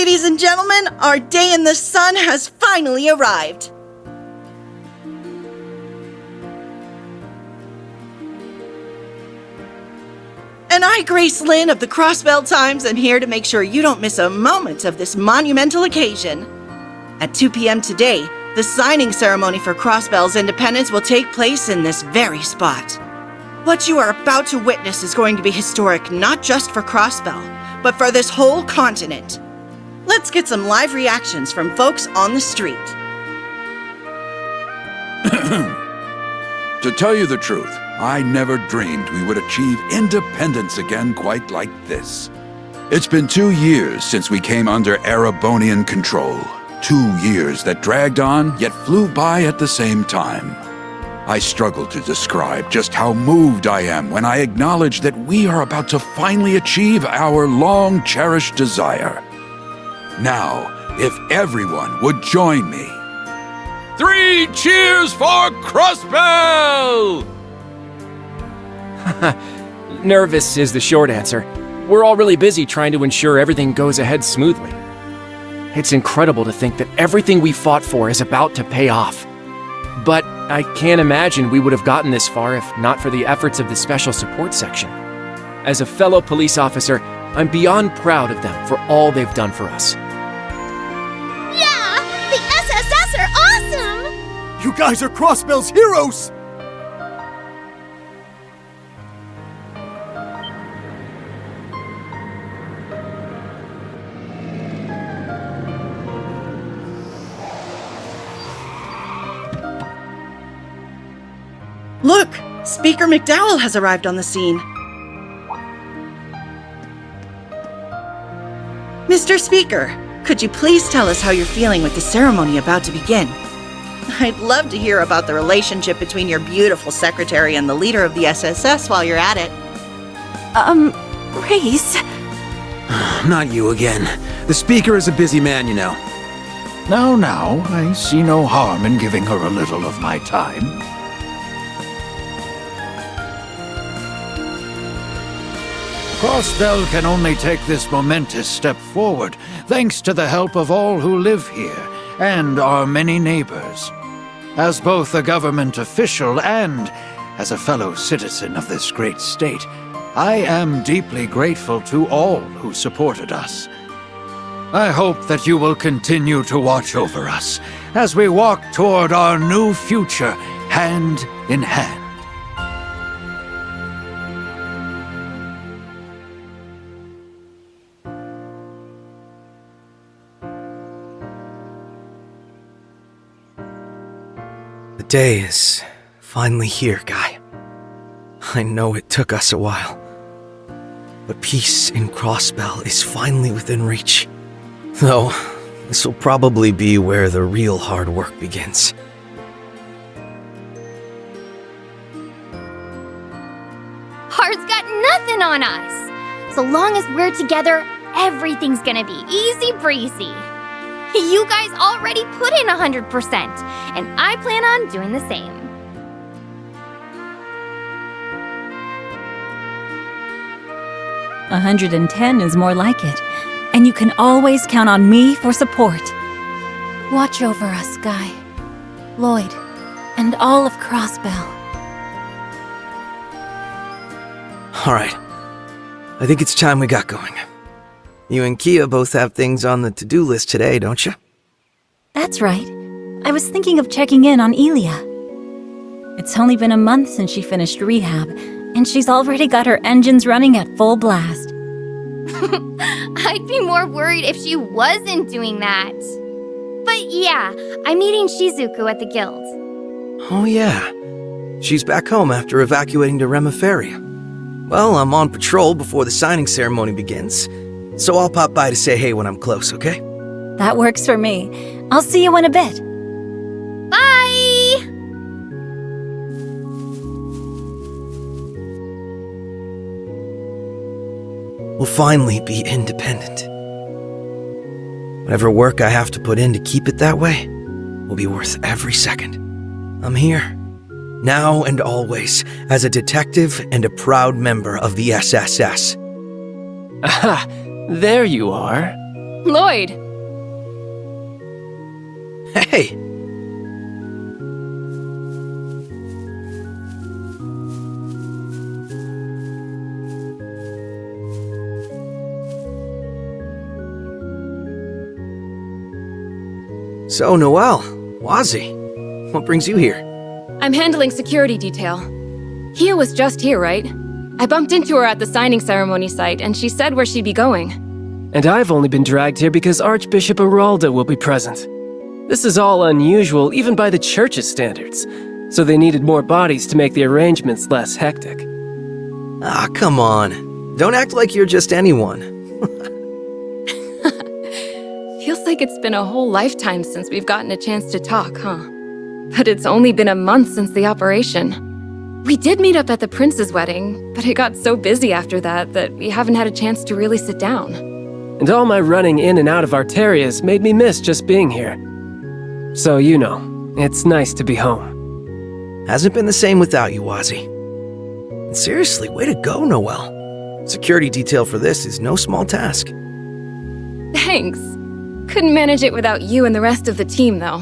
Ladies and gentlemen, our day in the sun has finally arrived. And I, Grace Lynn of the Crossbell Times, am here to make sure you don't miss a moment of this monumental occasion. At 2 p.m. today, the signing ceremony for Crossbell's independence will take place in this very spot. What you are about to witness is going to be historic not just for Crossbell, but for this whole continent. Let's get some live reactions from folks on the street. To tell you the truth, I never dreamed we would achieve independence again quite like this. It's been 2 years since we came under Erebonian control. 2 years that dragged on, yet flew by at the same time. I struggle to describe just how moved I am when I acknowledge that we are about to finally achieve our long-cherished desire. Now, if everyone would join me. 3 cheers for Crossbell! Nervous is the short answer. We're all really busy trying to ensure everything goes ahead smoothly. It's incredible to think that everything we fought for is about to pay off. But I can't imagine we would have gotten this far if not for the efforts of the Special Support Section. As a fellow police officer, I'm beyond proud of them for all they've done for us. Yeah! The SSS are awesome! You guys are Crossbell's heroes! Look, Speaker McDowell has arrived on the scene. Mr. Speaker, could you please tell us how you're feeling with the ceremony about to begin? I'd love to hear about the relationship between your beautiful secretary and the leader of the SSS while you're at it. Grace? Not you again. The Speaker is a busy man, you know. Now, I see no harm in giving her a little of my time. Crossbell can only take this momentous step forward thanks to the help of all who live here and our many neighbors. As both a government official and as a fellow citizen of this great state, I am deeply grateful to all who supported us. I hope that you will continue to watch over us as we walk toward our new future hand in hand. The day is finally here, Guy. I know it took us a while, but peace in Crossbell is finally within reach. Though, this will probably be where the real hard work begins. Hard's got nothing on us. So long as we're together, everything's gonna be easy breezy. You guys already put in 100%, and I plan on doing the same. $110 is more like it, and you can always count on me for support. Watch over us, Guy, Lloyd, and all of Crossbell. All right. I think it's time we got going. You and Kia both have things on the to-do list today, don't you? That's right. I was thinking of checking in on Elia. It's only been a month since she finished rehab, and she's already got her engines running at full blast. I'd be more worried if she wasn't doing that. But yeah, I'm meeting Shizuku at the guild. Oh yeah. She's back home after evacuating to Reverie. Well, I'm on patrol before the signing ceremony begins, so I'll pop by to say hey when I'm close, okay? That works for me. I'll see you in a bit. Bye! We'll finally be independent. Whatever work I have to put in to keep it that way will be worth every second. I'm here, now and always, as a detective and a proud member of the SSS. Aha, there you are. Lloyd! Hey! So, Noelle, Wazzy, what brings you here? I'm handling security detail. Hia was just here, right? I bumped into her at the signing ceremony site, and she said where she'd be going. And I've only been dragged here because Archbishop Aralda will be present. This is all unusual, even by the church's standards, so they needed more bodies to make the arrangements less hectic. Ah, come on. Don't act like you're just anyone. Feels like it's been a whole lifetime since we've gotten a chance to talk, huh? But it's only been a month since the operation. We did meet up at the prince's wedding, but it got so busy after that we haven't had a chance to really sit down. And all my running in and out of Arterias made me miss just being here. So, you know, it's nice to be home. Hasn't been the same without you, Wazzy. And seriously, way to go, Noelle. Security detail for this is no small task. Thanks. Couldn't manage it without you and the rest of the team, though.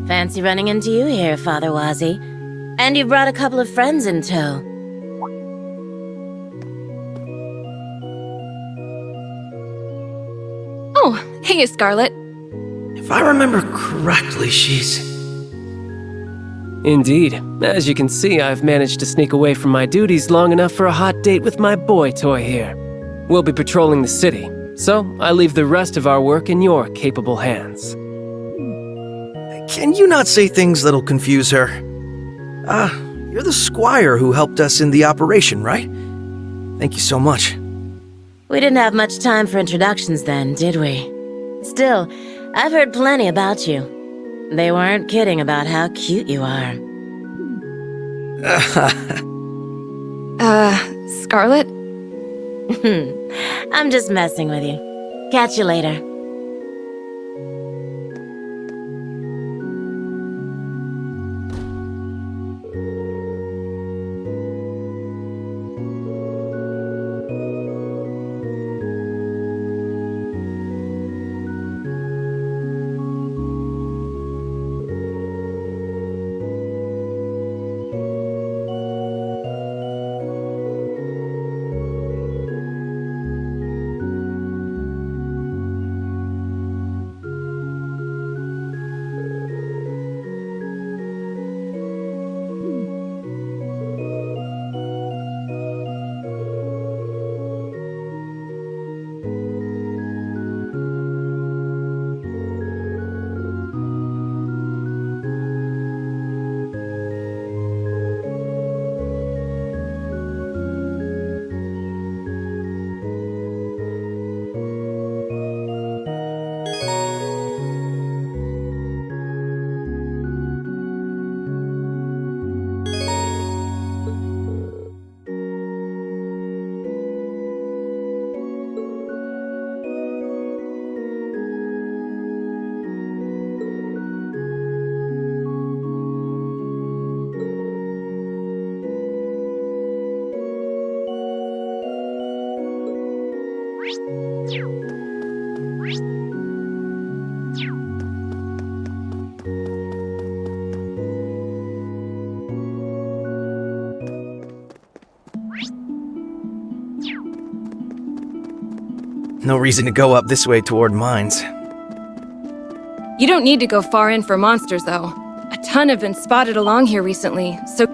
Fancy running into you here, Father Wazzy. And you brought a couple of friends in tow. Oh, hey, Scarlet. If I remember correctly, she's... Indeed. As you can see, I've managed to sneak away from my duties long enough for a hot date with my boy toy here. We'll be patrolling the city, so I leave the rest of our work in your capable hands. Can you not say things that'll confuse her? You're the squire who helped us in the operation, right? Thank you so much. We didn't have much time for introductions then, did we? Still, I've heard plenty about you. They weren't kidding about how cute you are. Scarlet? I'm just messing with you. Catch you later. No reason to go up this way toward mines. You don't need to go far in for monsters, though. A ton have been spotted along here recently, so...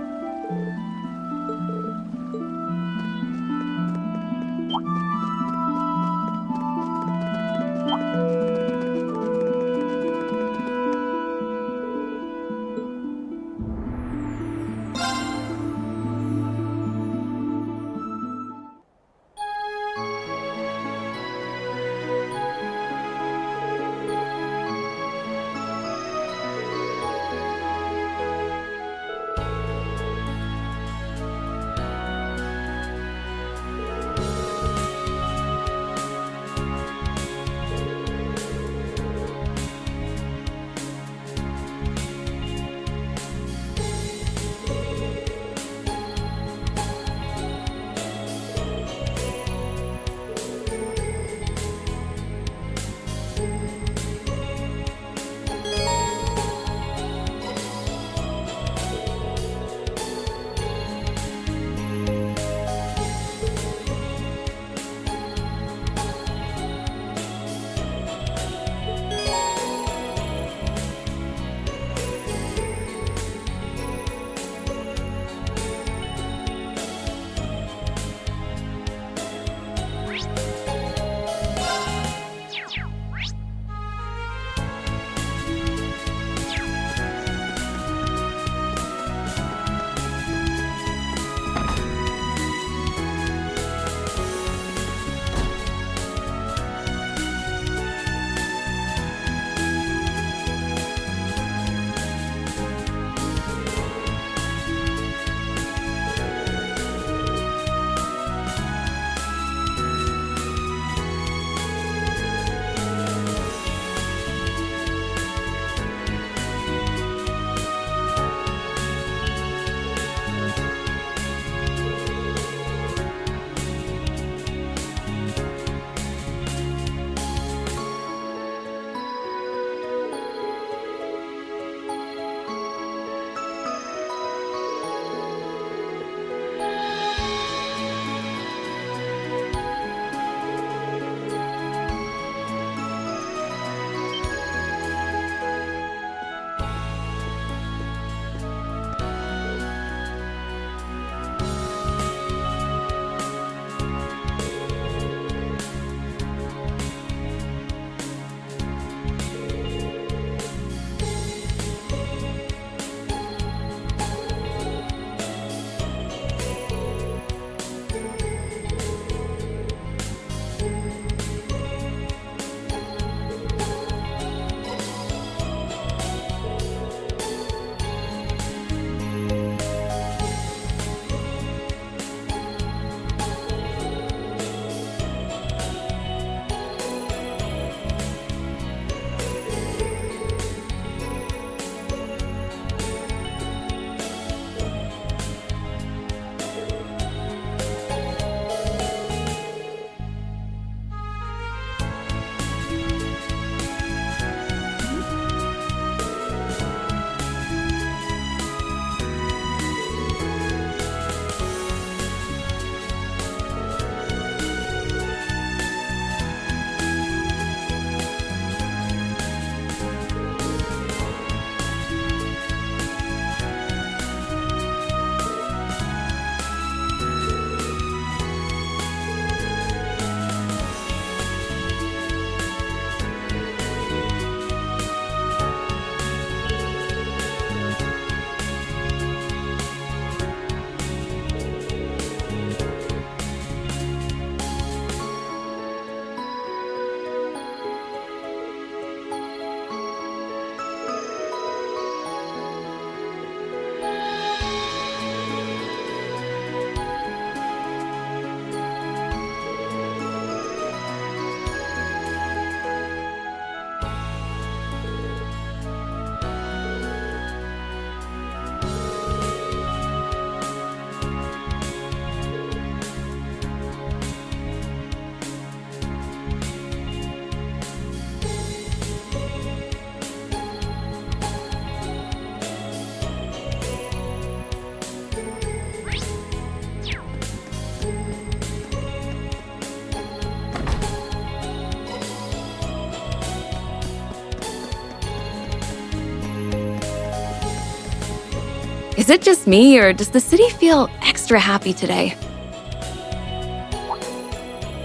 Is it just me, or does the city feel extra happy today?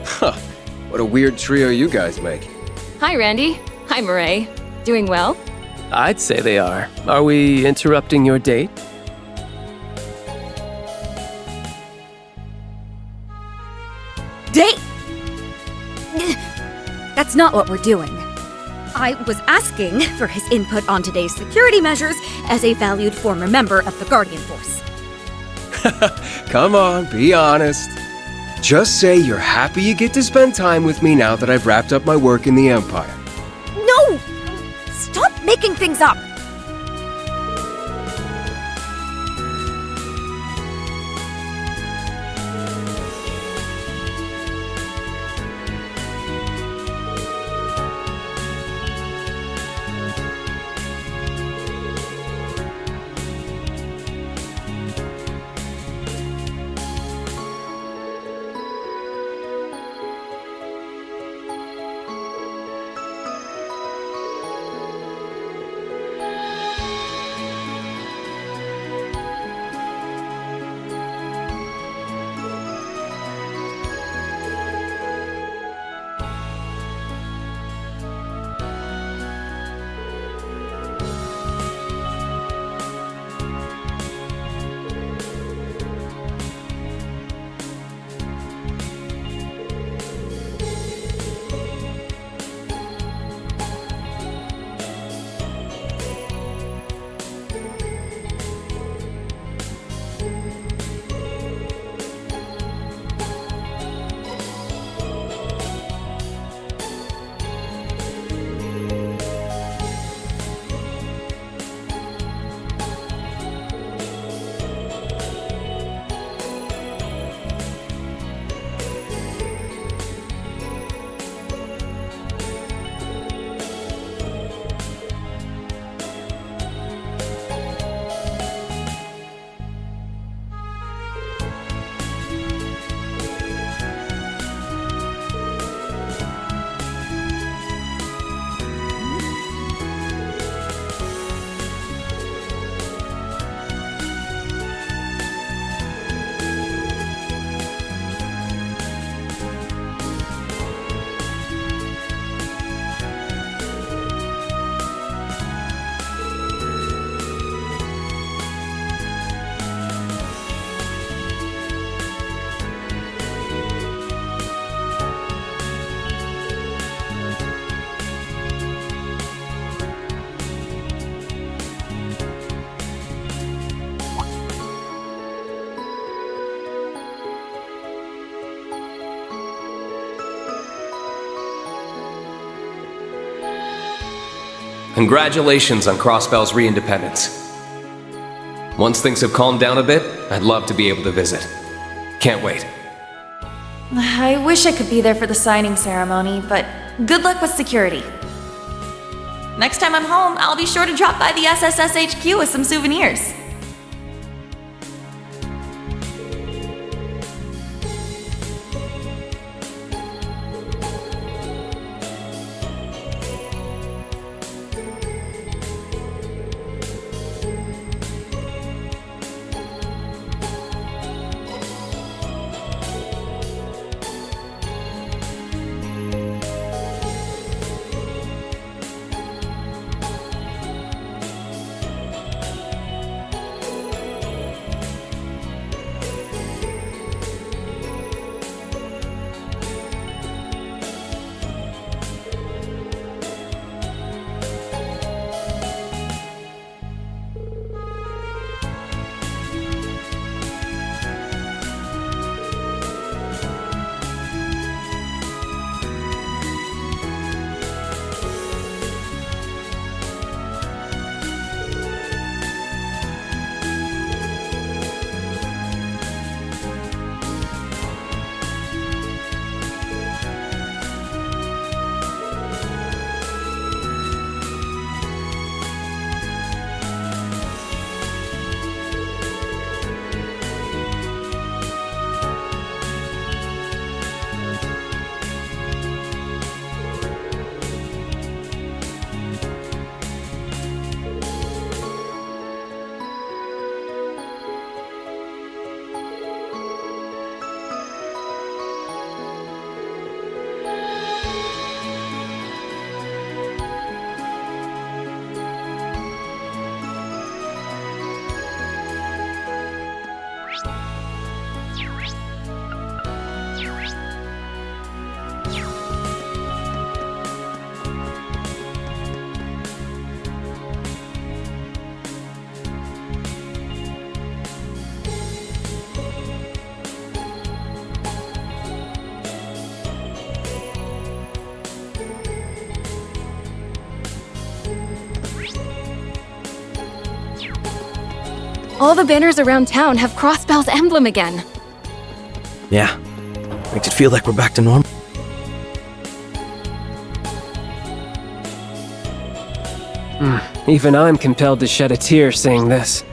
Huh. What a weird trio you guys make. Hi, Randy. Hi, Murray. Doing well? I'd say they are. Are we interrupting your date? Date! That's not what we're doing. I was asking for his input on today's security measures as a valued former member of the Guardian Force. Come on, be honest. Just say you're happy you get to spend time with me now that I've wrapped up my work in the Empire. No! Stop making things up! Congratulations on Crossbell's re-independence. Once things have calmed down a bit, I'd love to be able to visit. Can't wait. I wish I could be there for the signing ceremony, but good luck with security. Next time I'm home, I'll be sure to drop by the SSS HQ with some souvenirs. All the banners around town have Crossbell's emblem again. Yeah, makes it feel like we're back to normal. Even I'm compelled to shed a tear seeing this.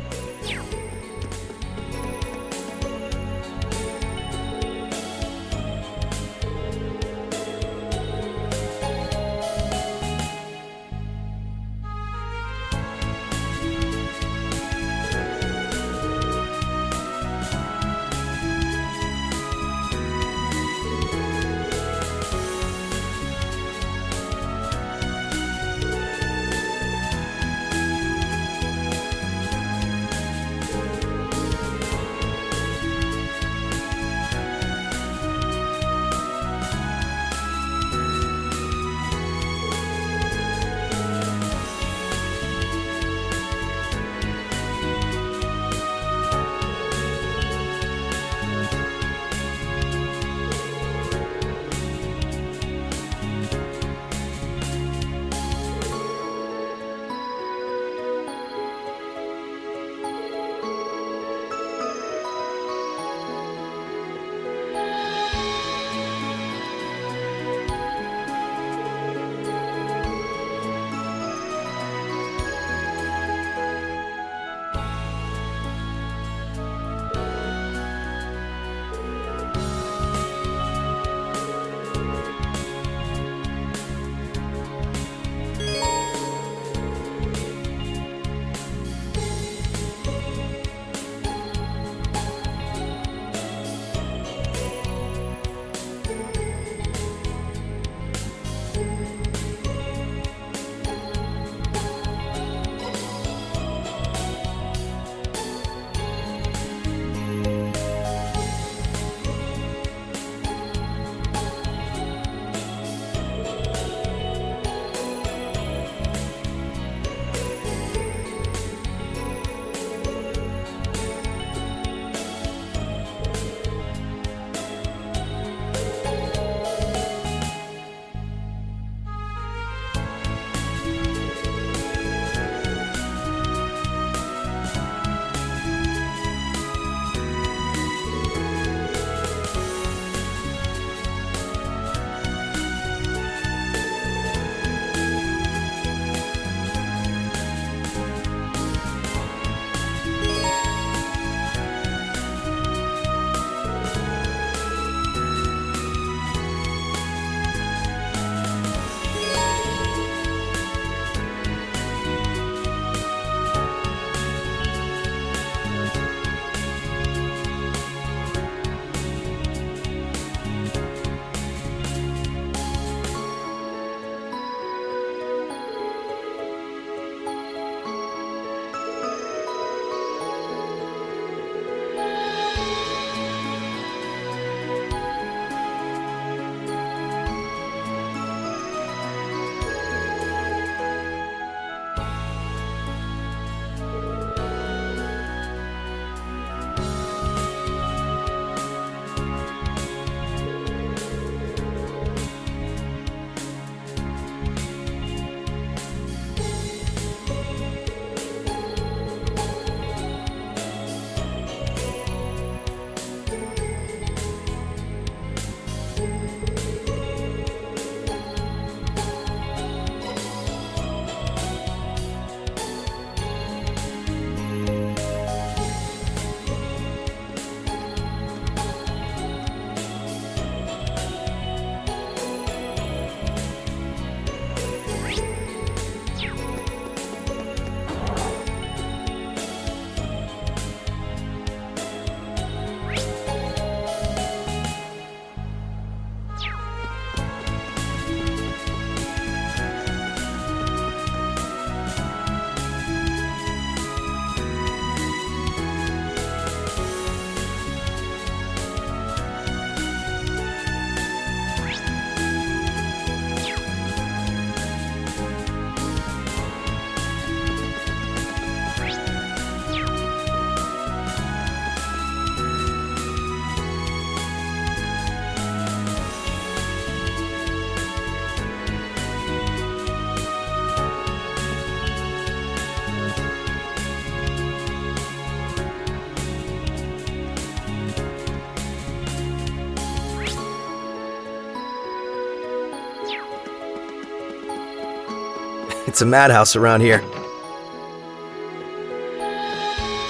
It's a madhouse around here.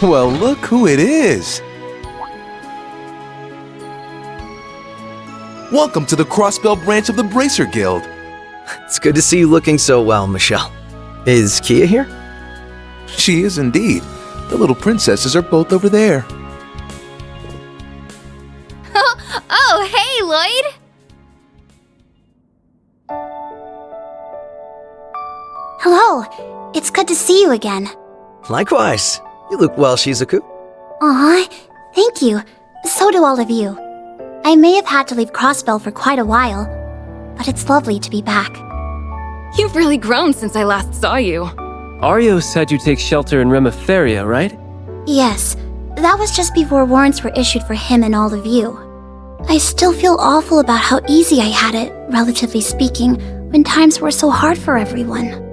Well, look who it is. Welcome to the Crossbell branch of the Bracer Guild. It's good to see you looking so well, Michelle. Is Kia here? She is indeed. The little princesses are both over there. Oh, hey, Lloyd! Hello. It's good to see you again. Likewise. You look well, Shizuku. Aw, thank you. So do all of you. I may have had to leave Crossbell for quite a while, but it's lovely to be back. You've really grown since I last saw you. Ario said you take shelter in Remeferia, right? Yes, that was just before warrants were issued for him and all of you. I still feel awful about how easy I had it, relatively speaking, when times were so hard for everyone.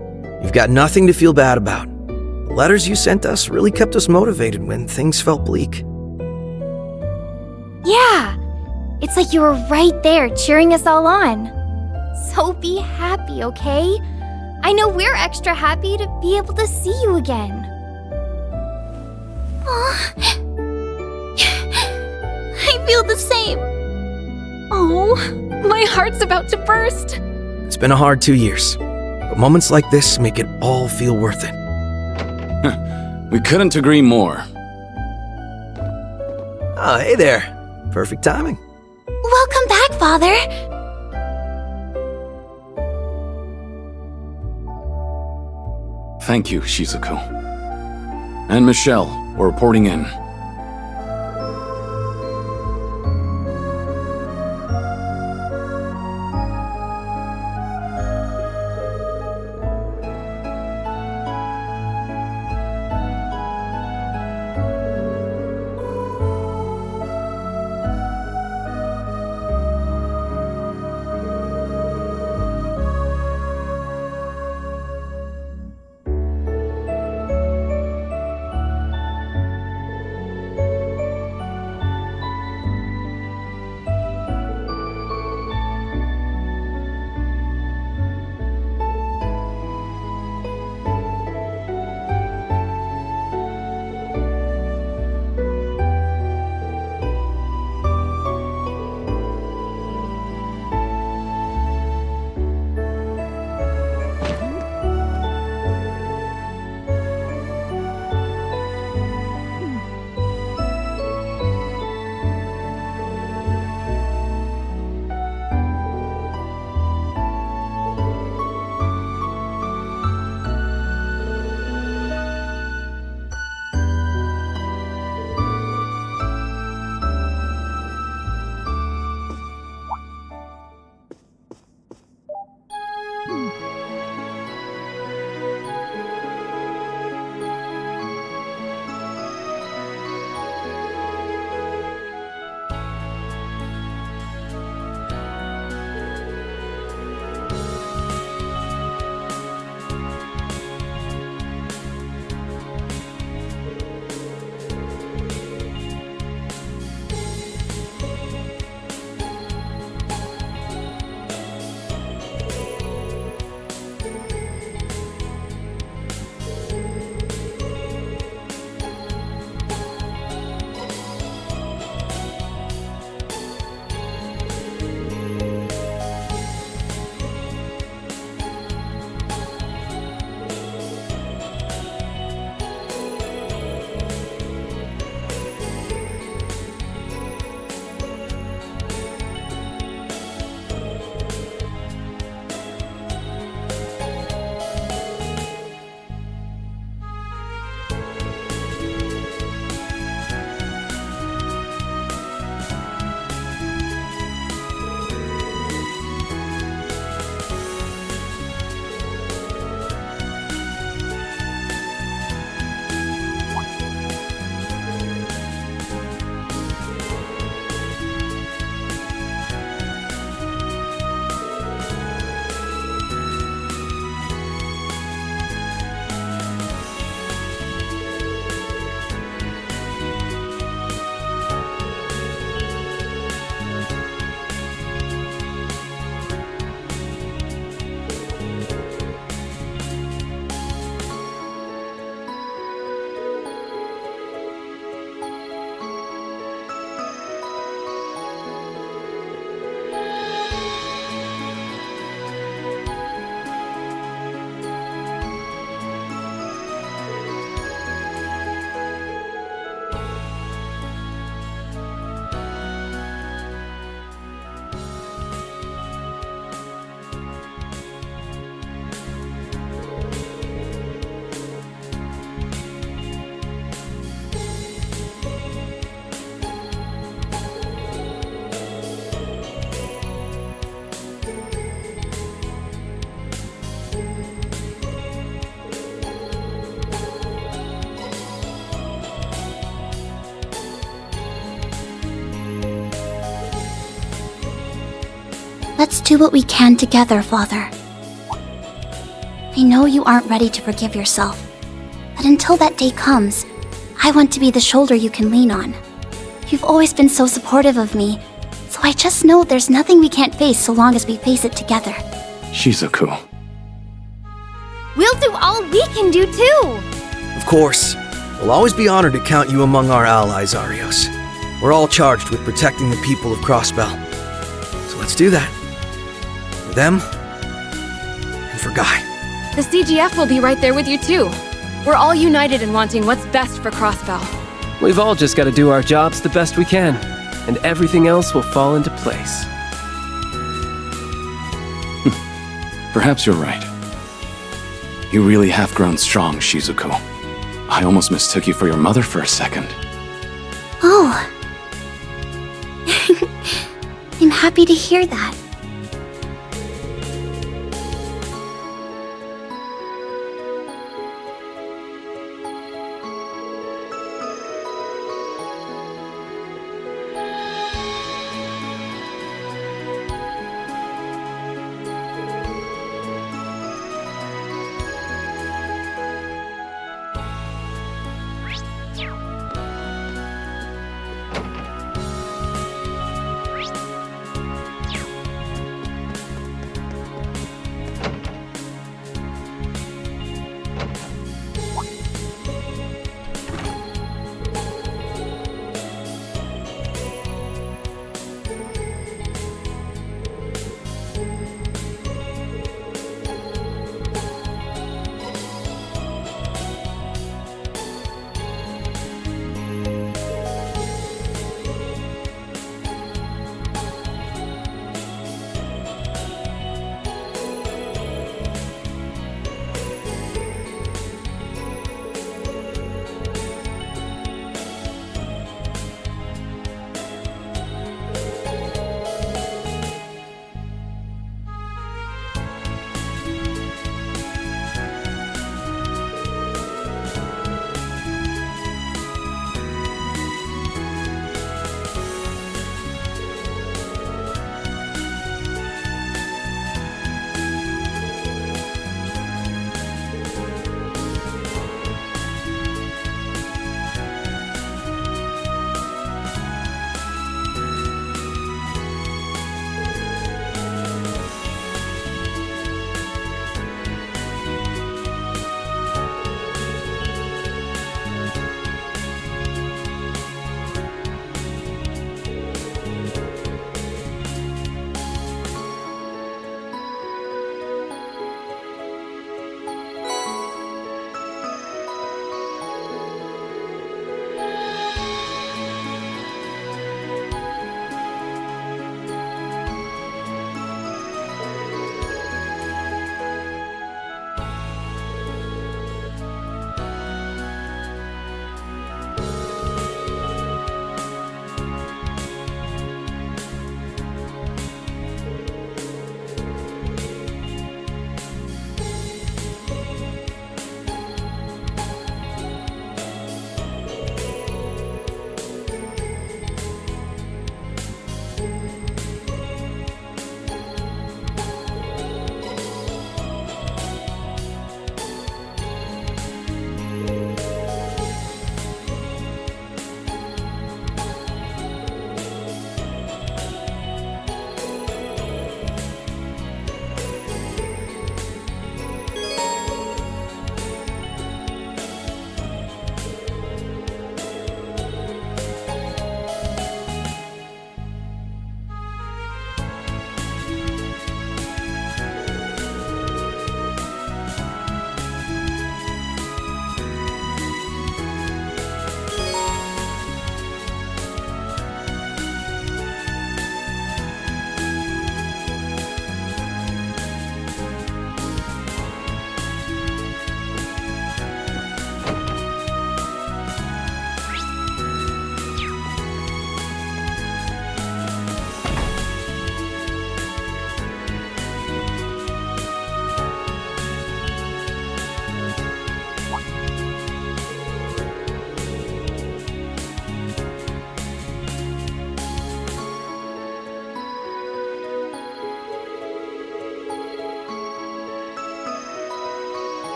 You've got nothing to feel bad about. The letters you sent us really kept us motivated when things felt bleak. Yeah, it's like you were right there cheering us all on. So be happy, okay? I know we're extra happy to be able to see you again. Aw. I feel the same. Oh, my heart's about to burst. It's been a hard 2 years, but moments like this make it all feel worth it. We couldn't agree more. Oh, hey there. Perfect timing. Welcome back, Father. Thank you, Shizuku. And Michelle, we're reporting in. Let's do what we can together, Father. I know you aren't ready to forgive yourself, but until that day comes, I want to be the shoulder you can lean on. You've always been so supportive of me, so I just know there's nothing we can't face so long as we face it together. Shizuku. We'll do all we can do too! Of course. We'll always be honored to count you among our allies, Arios. We're all charged with protecting the people of Crossbell. So let's do that. For them, and for Guy. The CGF will be right there with you too. We're all united in wanting what's best for Crossbell. We've all just got to do our jobs the best we can, and everything else will fall into place. Perhaps you're right. You really have grown strong, Shizuku. I almost mistook you for your mother for a second. Oh. I'm happy to hear that.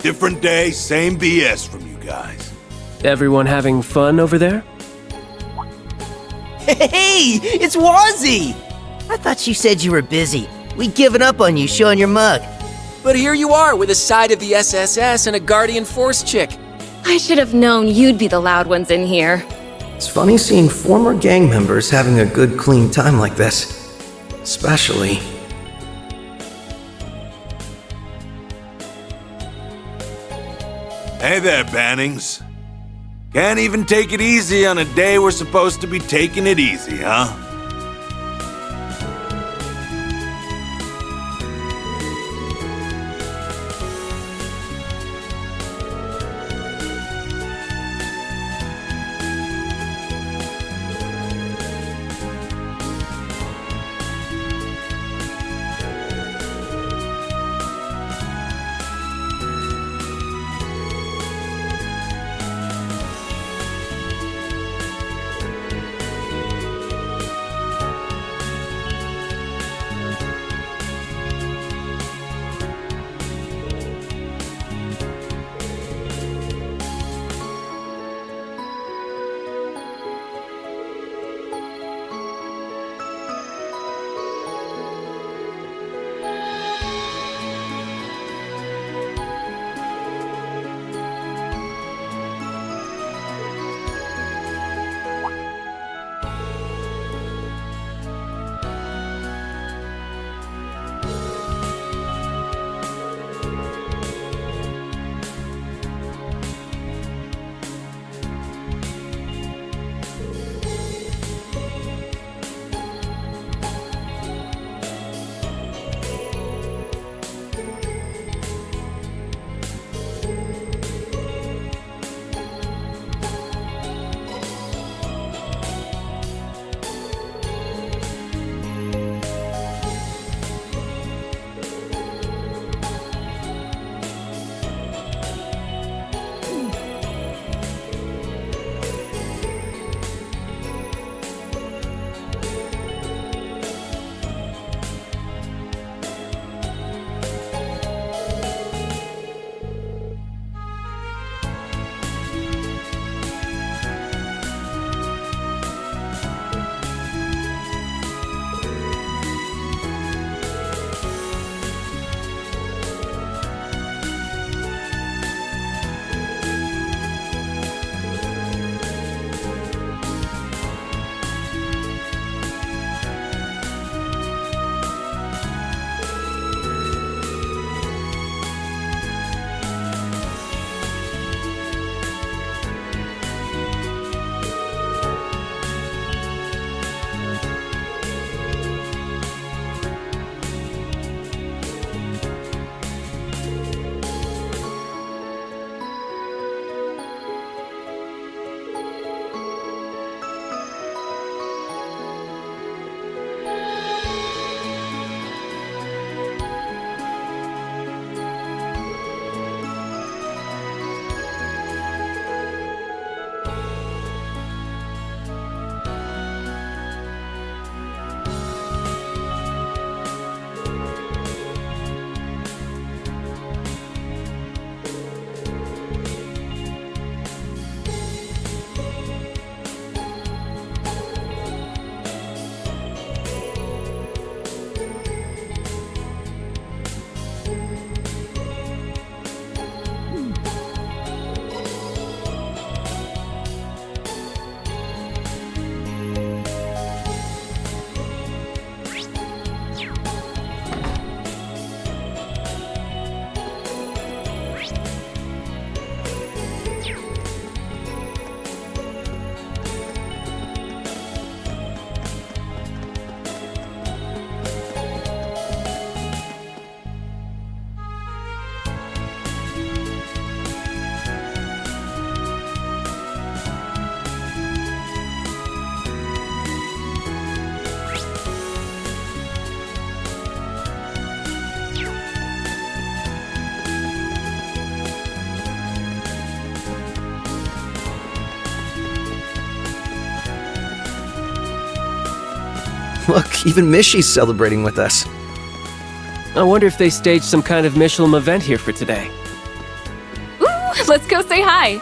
Different day, same BS from you guys. Everyone having fun over there? Hey, it's Wazzy! I thought you said you were busy. We'd given up on you showing your mug. But here you are with a side of the SSS and a Guardian Force chick. I should have known you'd be the loud ones in here. It's funny seeing former gang members having a good, clean time like this. Especially... Hey there, Bannings. Can't even take it easy on a day we're supposed to be taking it easy, huh? Look, even Mishy's celebrating with us. I wonder if they staged some kind of Michelin event here for today. Let's go say hi.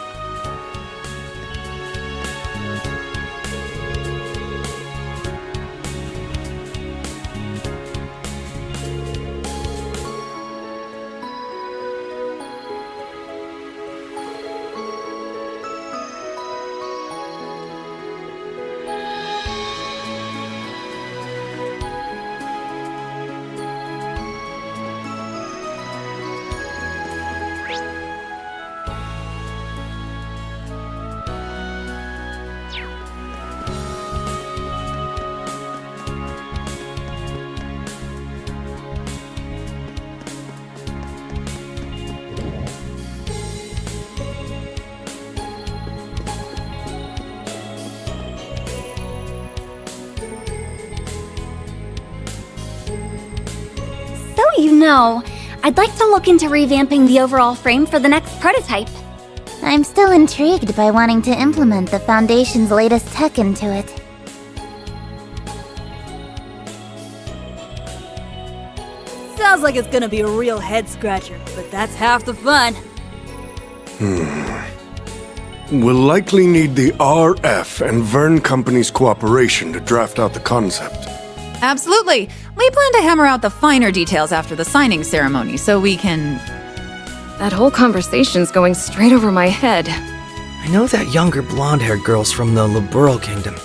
I'd like to look into revamping the overall frame for the next prototype. I'm still intrigued by wanting to implement the Foundation's latest tech into it. Sounds like it's gonna be a real head-scratcher, but that's half the fun. We'll likely need the RF and Vern Company's cooperation to draft out the concept. Absolutely. We plan to hammer out the finer details after the signing ceremony, so we can... That whole conversation's going straight over my head. I know that younger blonde-haired girl's from the Liberal Kingdom.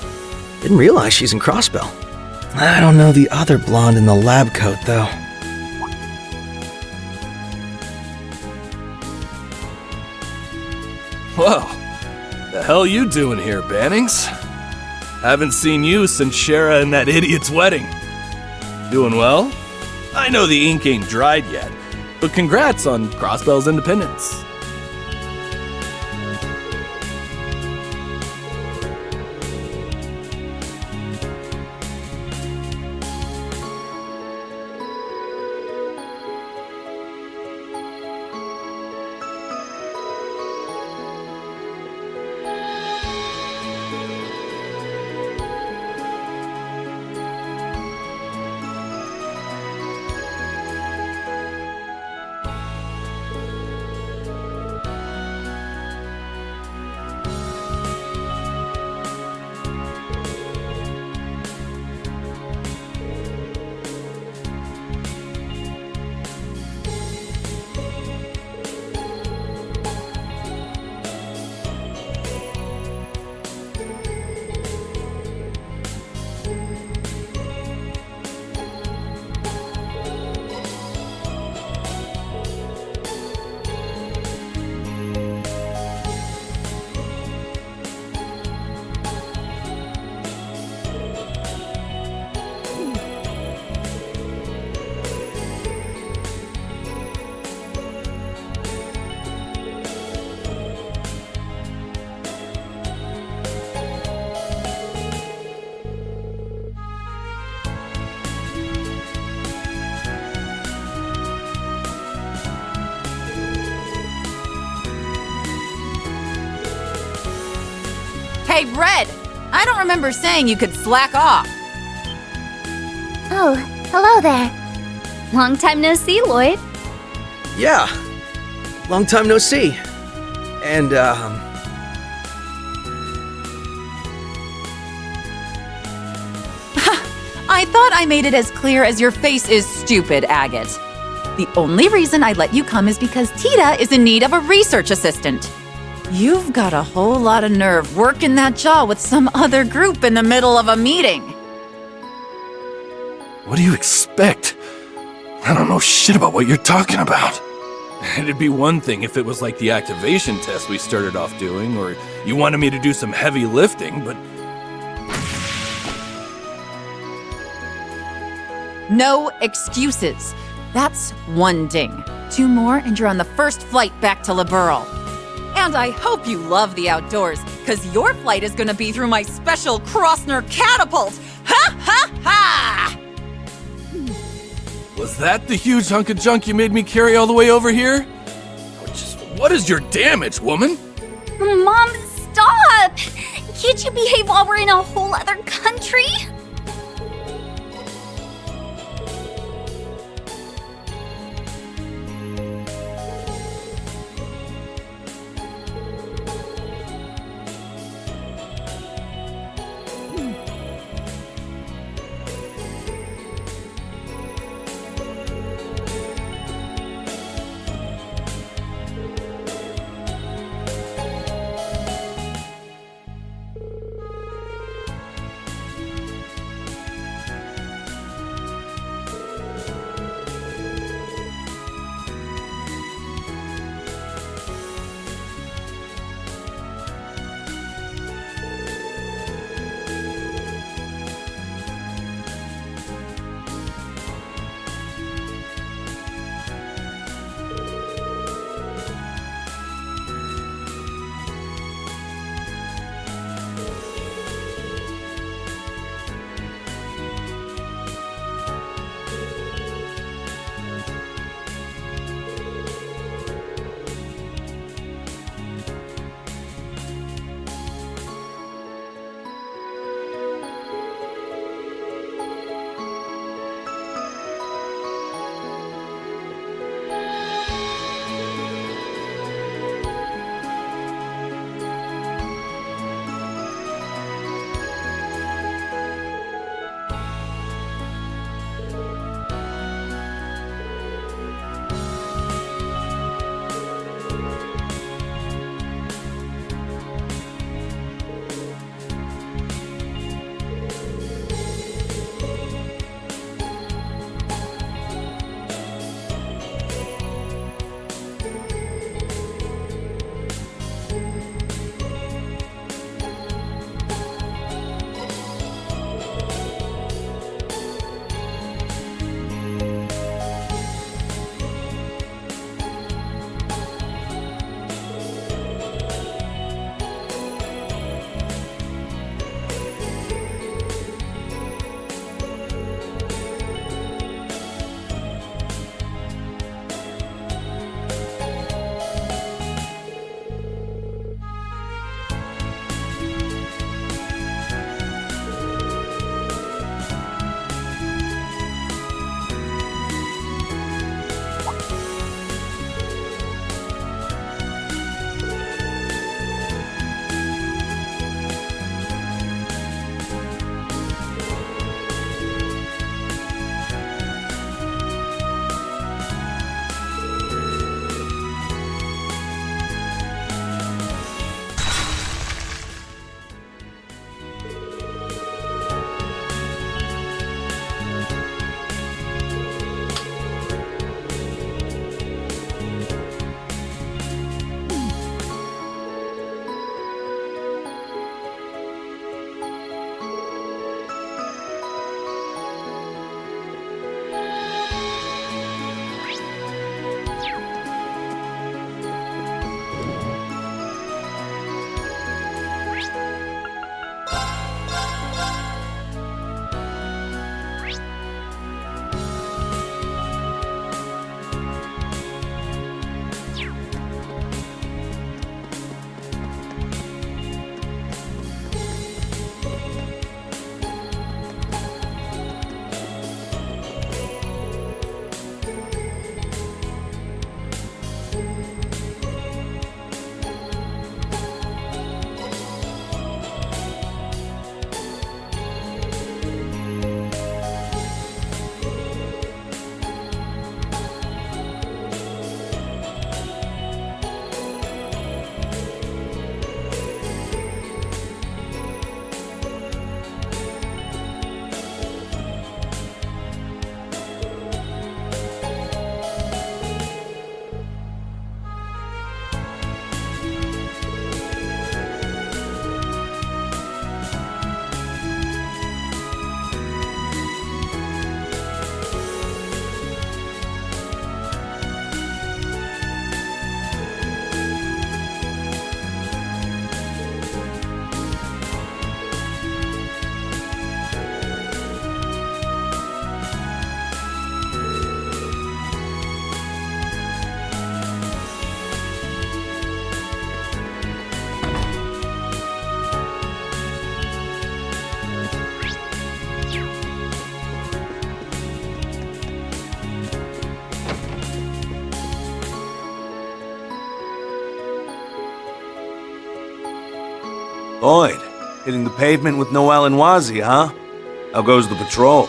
Didn't realize she's in Crossbell. I don't know the other blonde in the lab coat, though. Whoa. The hell you doing here, Bannings? Haven't seen you since Shara and that idiot's wedding. Doing well? I know the ink ain't dried yet, but congrats on Crossbell's independence. Hey, Red! I don't remember saying you could slack off. Oh, hello there. Long time no see, Lloyd. Yeah. Long time no see. And, I thought I made it as clear as your face is stupid, Agate. The only reason I let you come is because Tita is in need of a research assistant. You've got a whole lot of nerve working that jaw with some other group in the middle of a meeting. What do you expect? I don't know shit about what you're talking about. It'd be one thing if it was like the activation test we started off doing, or you wanted me to do some heavy lifting, but... No excuses. That's one ding. 2 more and you're on the first flight back to Liberal. And I hope you love the outdoors, because your flight is going to be through my special Crossner catapult! Ha ha ha! Was that the huge hunk of junk you made me carry all the way over here? What is your damage, woman? Mom, stop! Can't you behave while we're in a whole other country? Lloyd, hitting the pavement with Noel and Wazi, huh? How goes the patrol?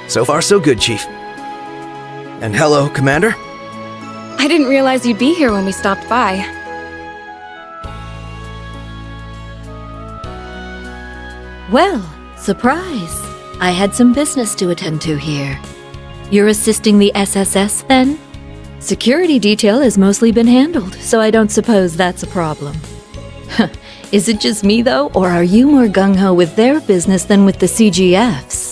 So far, so good, Chief. And hello, Commander. I didn't realize you'd be here when we stopped by. Well, surprise. I had some business to attend to here. You're assisting the SSS, then? Security detail has mostly been handled, so I don't suppose that's a problem. Is it just me, though, or are you more gung-ho with their business than with the CGFs?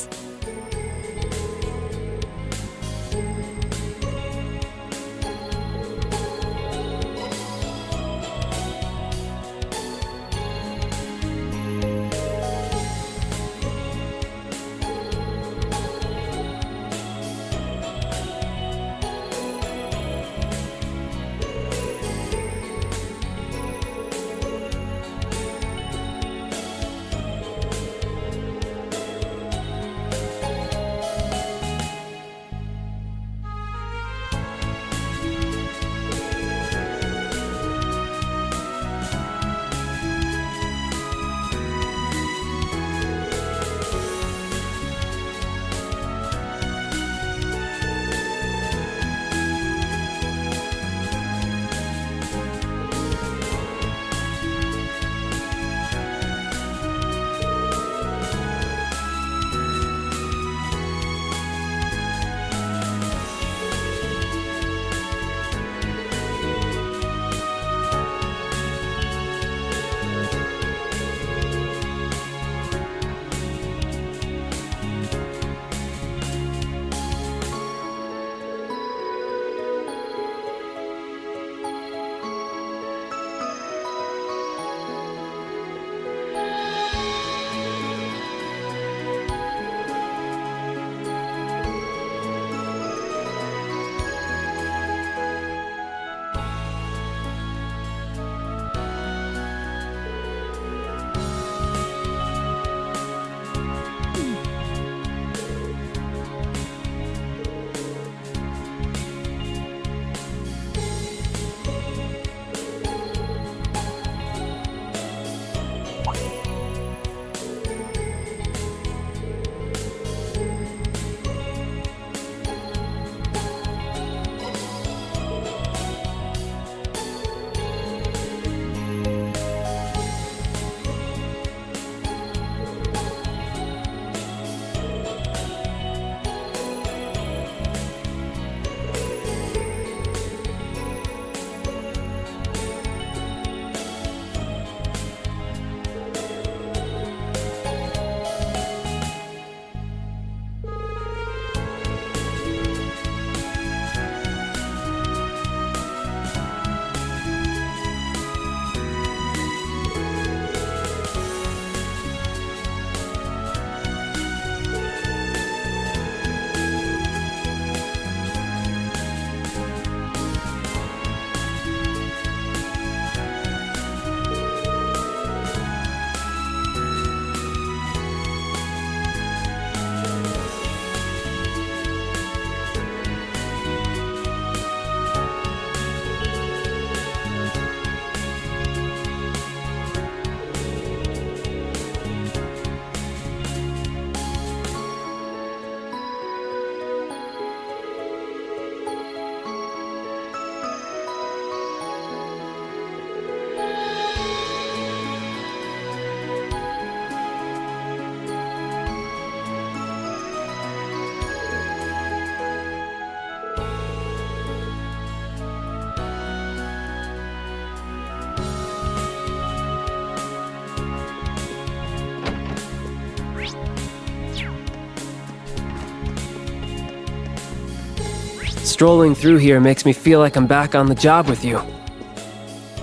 Strolling through here makes me feel like I'm back on the job with you.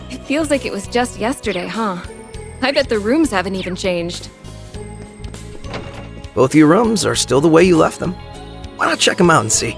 It feels like it was just yesterday, huh? I bet the rooms haven't even changed. Both your rooms are still the way you left them. Why not check them out and see?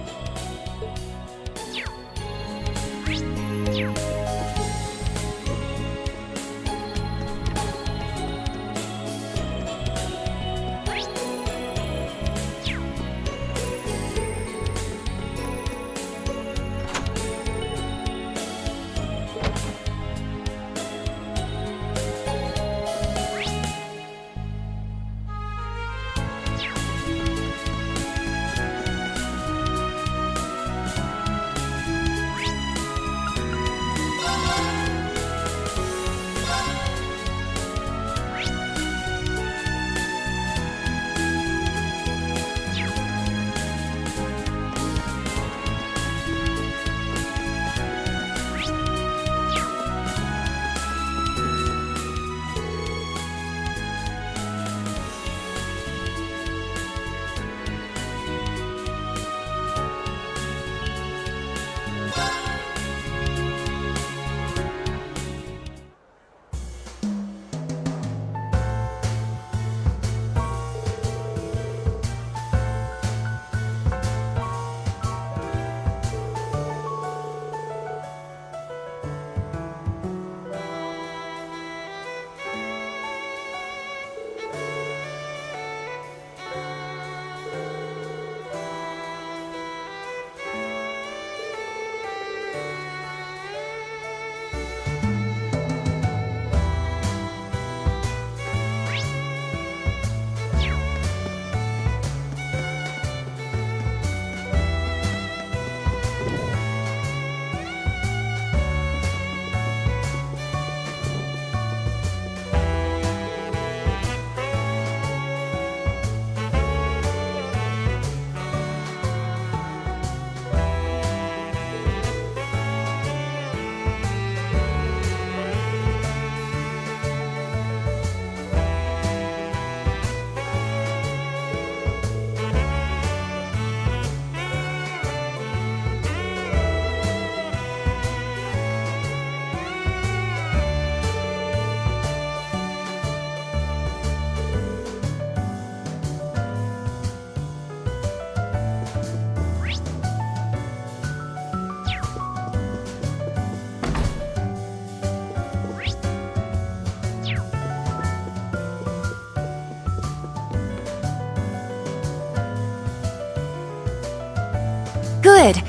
Good.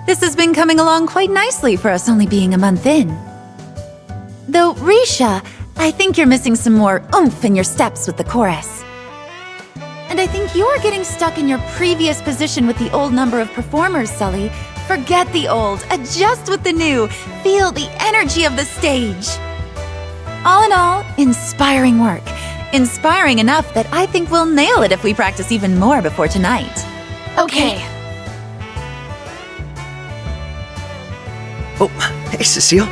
This has been coming along quite nicely for us only being a month in. Though, Risha, I think you're missing some more oomph in your steps with the chorus. And I think you're getting stuck in your previous position with the old number of performers, Sully. Forget the old, adjust with the new, feel the energy of the stage. All in all, inspiring work. Inspiring enough that I think we'll nail it if we practice even more before tonight. Okay. Oh, hey, Cecile.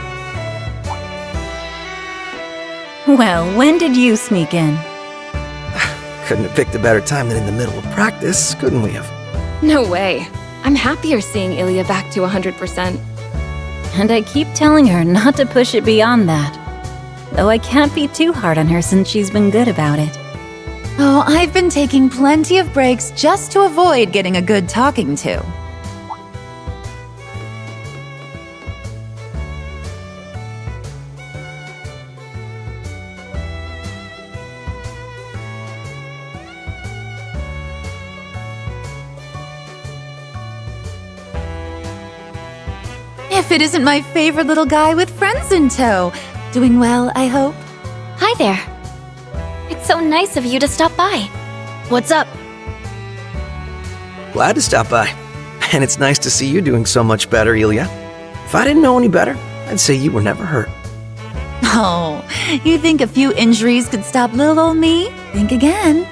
Well, when did you sneak in? Couldn't have picked a better time than in the middle of practice, couldn't we have? No way. I'm happier seeing Ilya back to 100%. And I keep telling her not to push it beyond that. Though I can't be too hard on her since she's been good about it. Oh, I've been taking plenty of breaks just to avoid getting a good talking to. If it isn't my favorite little guy with friends in tow. Doing well, I hope? Hi there. It's so nice of you to stop by. What's up? Glad to stop by. And it's nice to see you doing so much better, Ilya. If I didn't know any better, I'd say you were never hurt. Oh, you think a few injuries could stop little old me? Think again.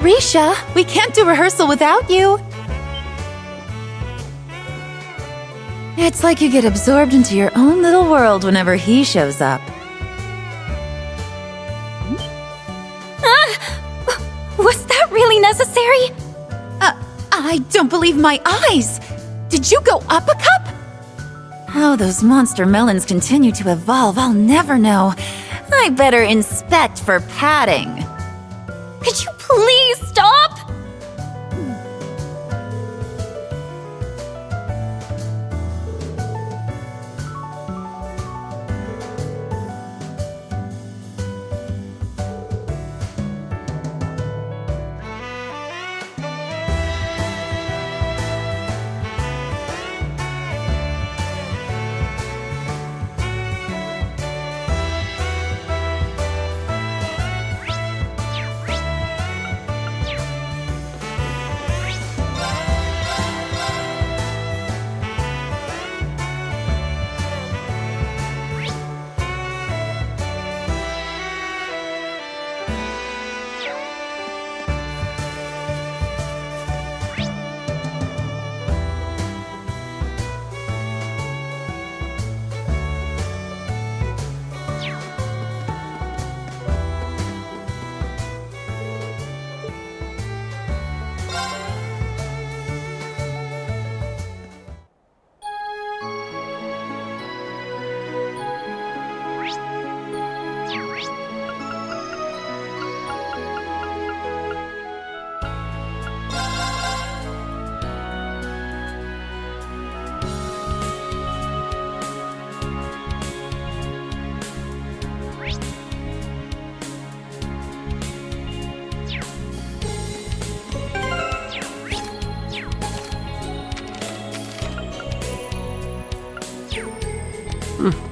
Risha, we can't do rehearsal without you. It's like you get absorbed into your own little world whenever he shows up. Was that really necessary? I don't believe my eyes! Did you go up a cup? How those monster melons continue to evolve, I'll never know. I better inspect for padding. Could you please stop?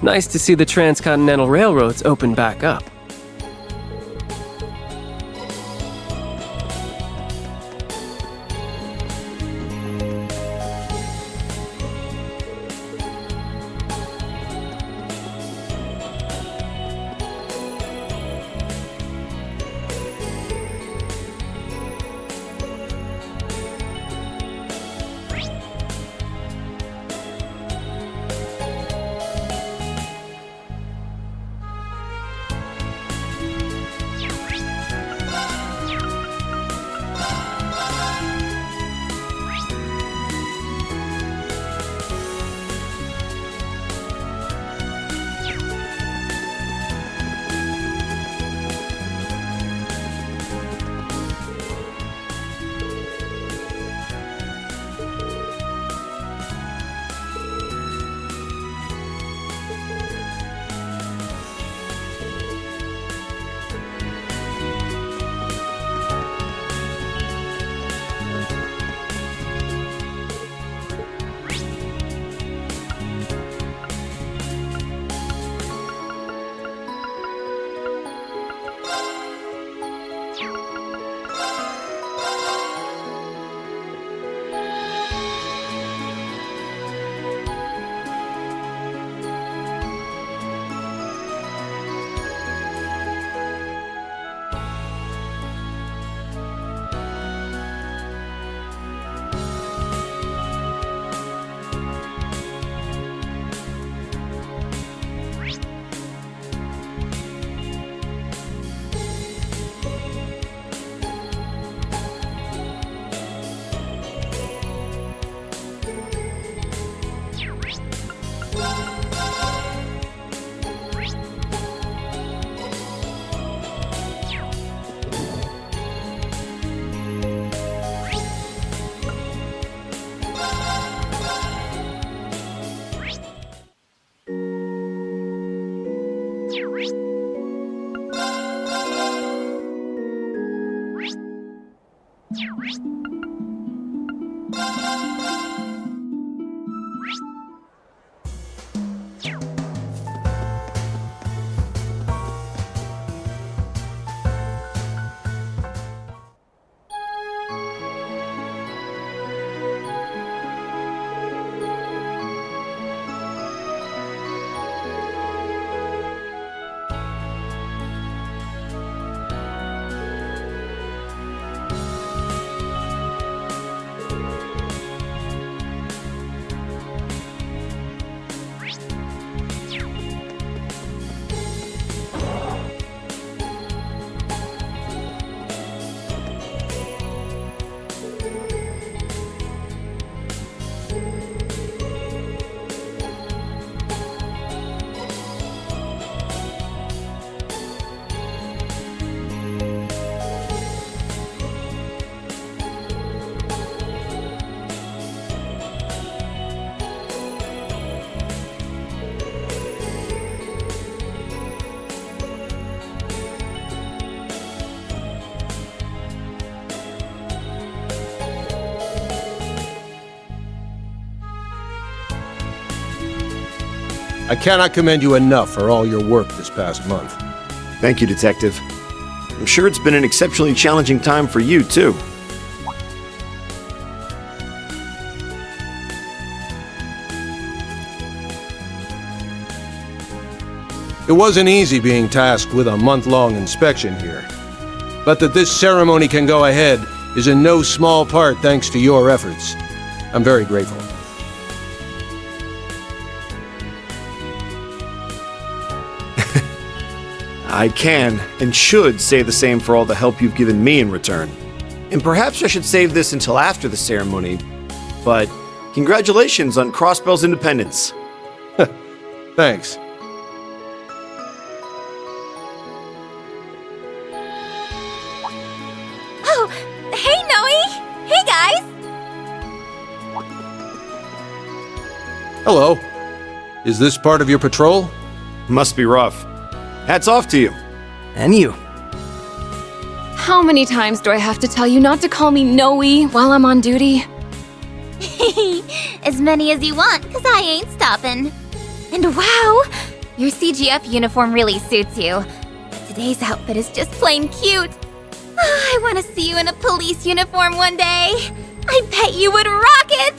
Nice to see the transcontinental railroads open back up. I cannot commend you enough for all your work this past month. Thank you, Detective. I'm sure it's been an exceptionally challenging time for you, too. It wasn't easy being tasked with a month-long inspection here. But that this ceremony can go ahead is in no small part thanks to your efforts. I'm very grateful. I can and should say the same for all the help you've given me in return. And perhaps I should save this until after the ceremony, but congratulations on Crossbell's independence. Thanks. Oh, hey, Noe! Hey, guys! Hello. Is this part of your patrol? Must be rough. Hats off to you. And you. How many times do I have to tell you not to call me Noe while I'm on duty? As many as you want, because I ain't stopping. And wow! Your CGF uniform really suits you. Today's outfit is just plain cute. I want to see you in a police uniform one day. I bet you would rock it!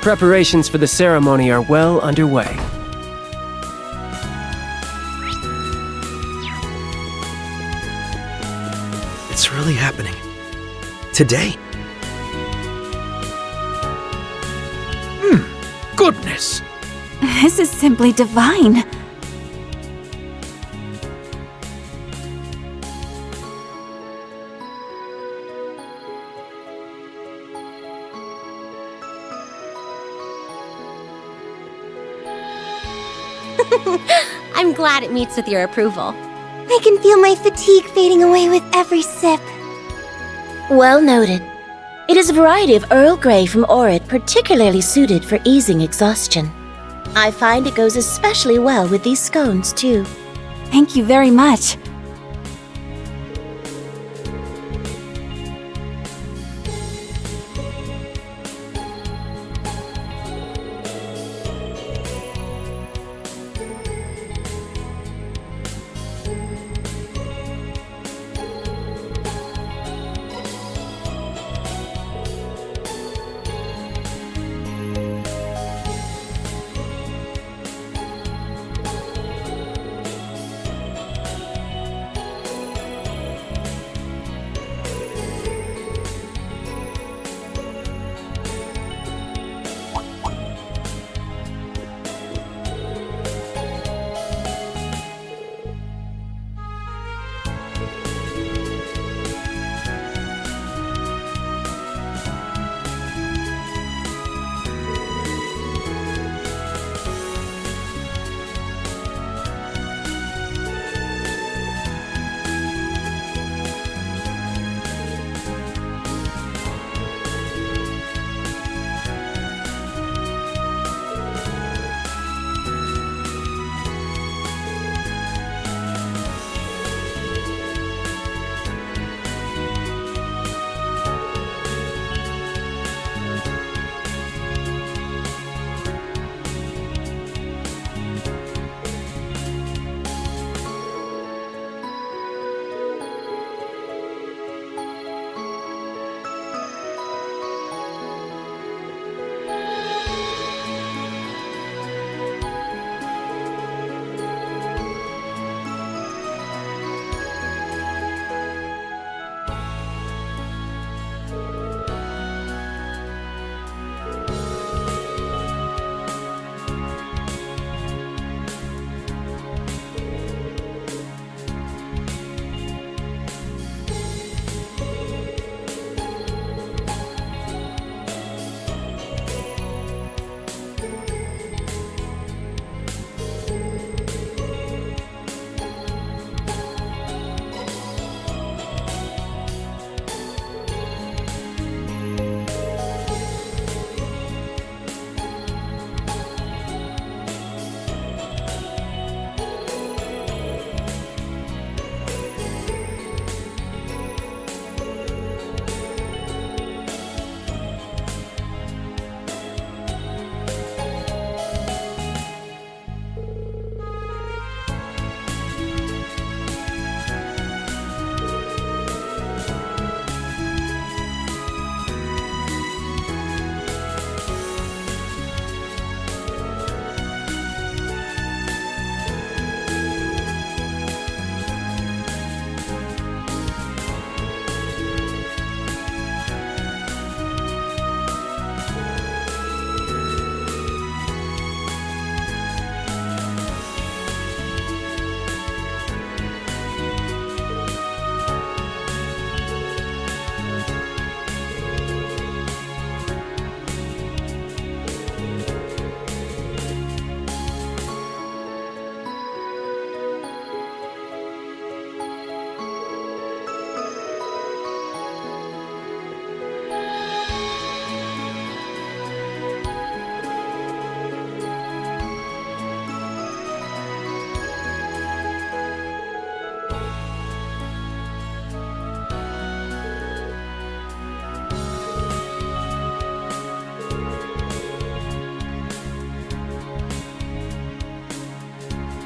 Preparations for the ceremony are well underway. It's really happening. Today. Goodness! This is simply divine. I'm glad it meets with your approval. I can feel my fatigue fading away with every sip. Well noted. It is a variety of Earl Grey from Orid particularly suited for easing exhaustion. I find it goes especially well with these scones, too. Thank you very much.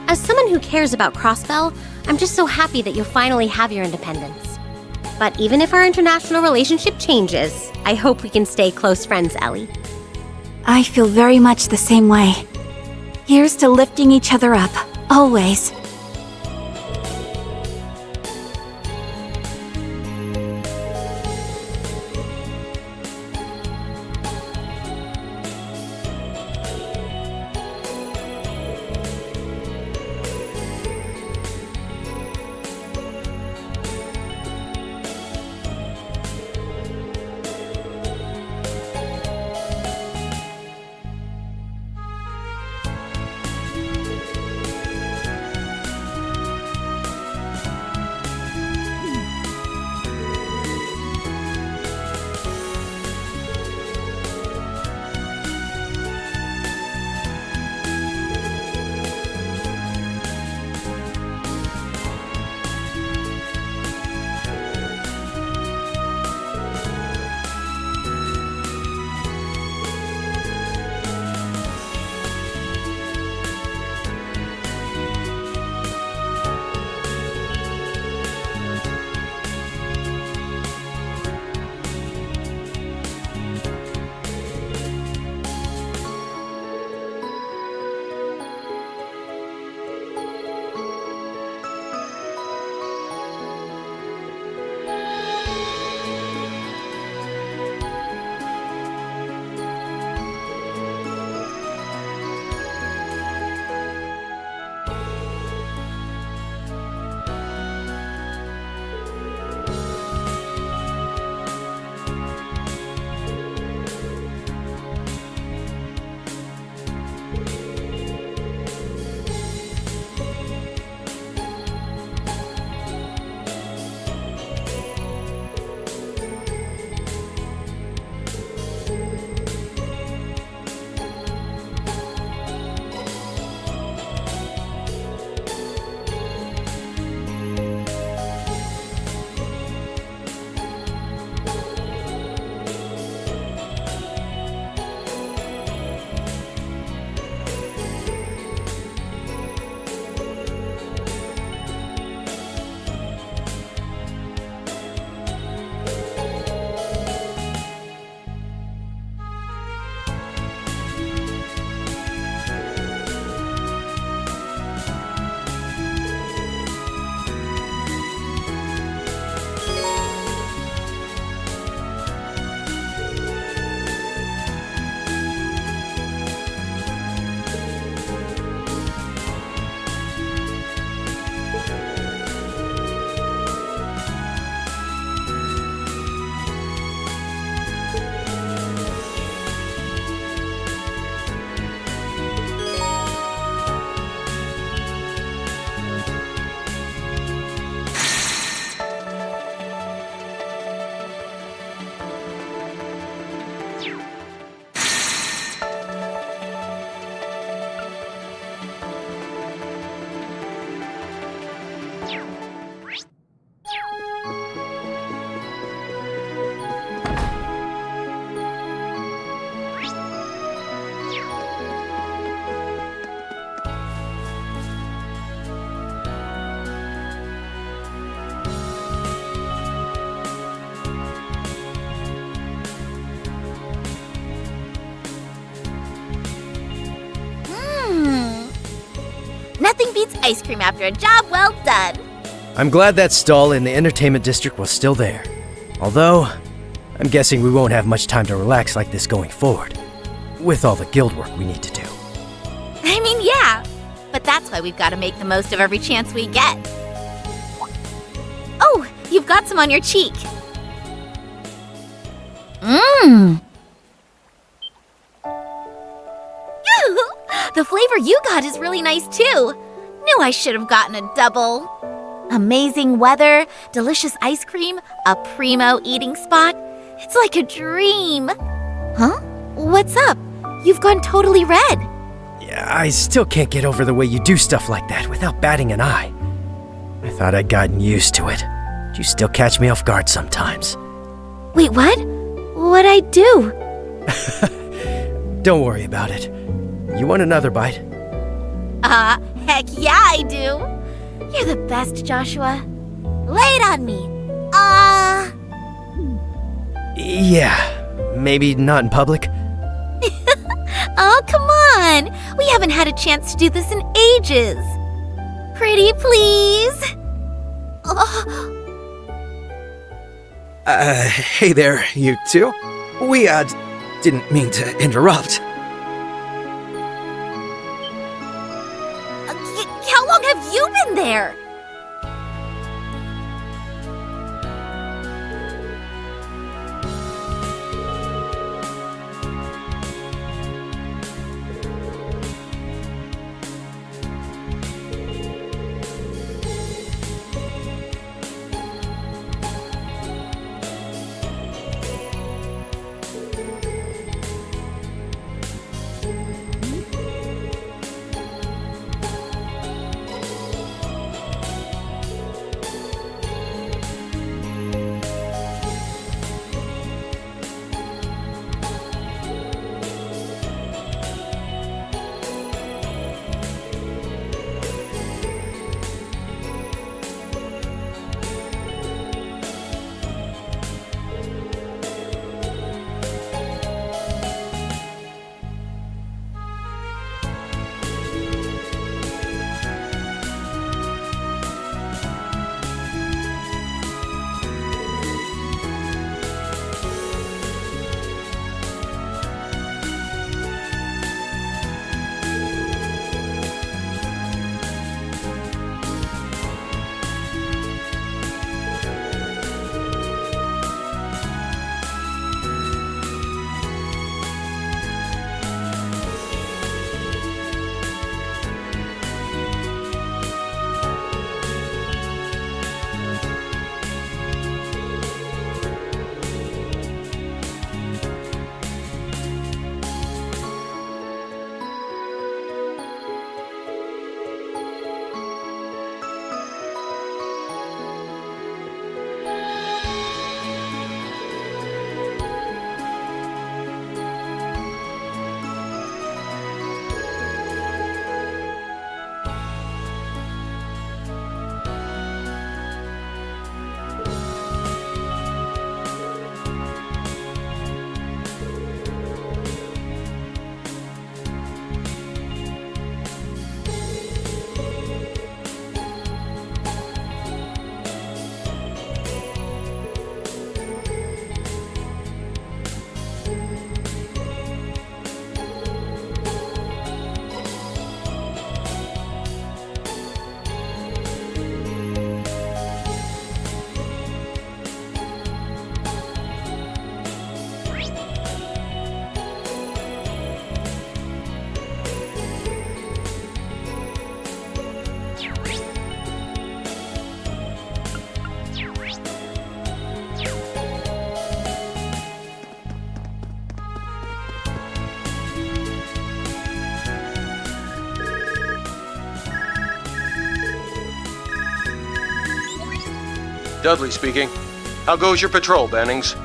As someone who cares about Crossbell, I'm just so happy that you'll finally have your independence. But even if our international relationship changes, I hope we can stay close friends, Ellie. I feel very much the same way. Here's to lifting each other up, always. Nothing beats ice cream after a job well done. I'm glad that stall in the entertainment district was still there. Although, I'm guessing we won't have much time to relax like this going forward, with all the guild work we need to do. I mean, yeah, but that's why we've got to make the most of every chance we get. Oh, you've got some on your cheek. Mmm. The flavor you got is really nice too. Knew I should have gotten a double. Amazing weather, delicious ice cream, a primo eating spot. It's like a dream. Huh? What's up? You've gone totally red. Yeah, I still can't get over the way you do stuff like that without batting an eye. I thought I'd gotten used to it. But you still catch me off guard sometimes. Wait, what? What'd I do? Don't worry about it. You want another bite? Heck yeah, I do. You're the best, Joshua. Lay it on me. Yeah, maybe not in public. Oh, come on! We haven't had a chance to do this in ages. Pretty please? Oh. Hey there, you two. We, didn't mean to interrupt. How long have you been there? Dudley speaking. How goes your patrol, Bannings?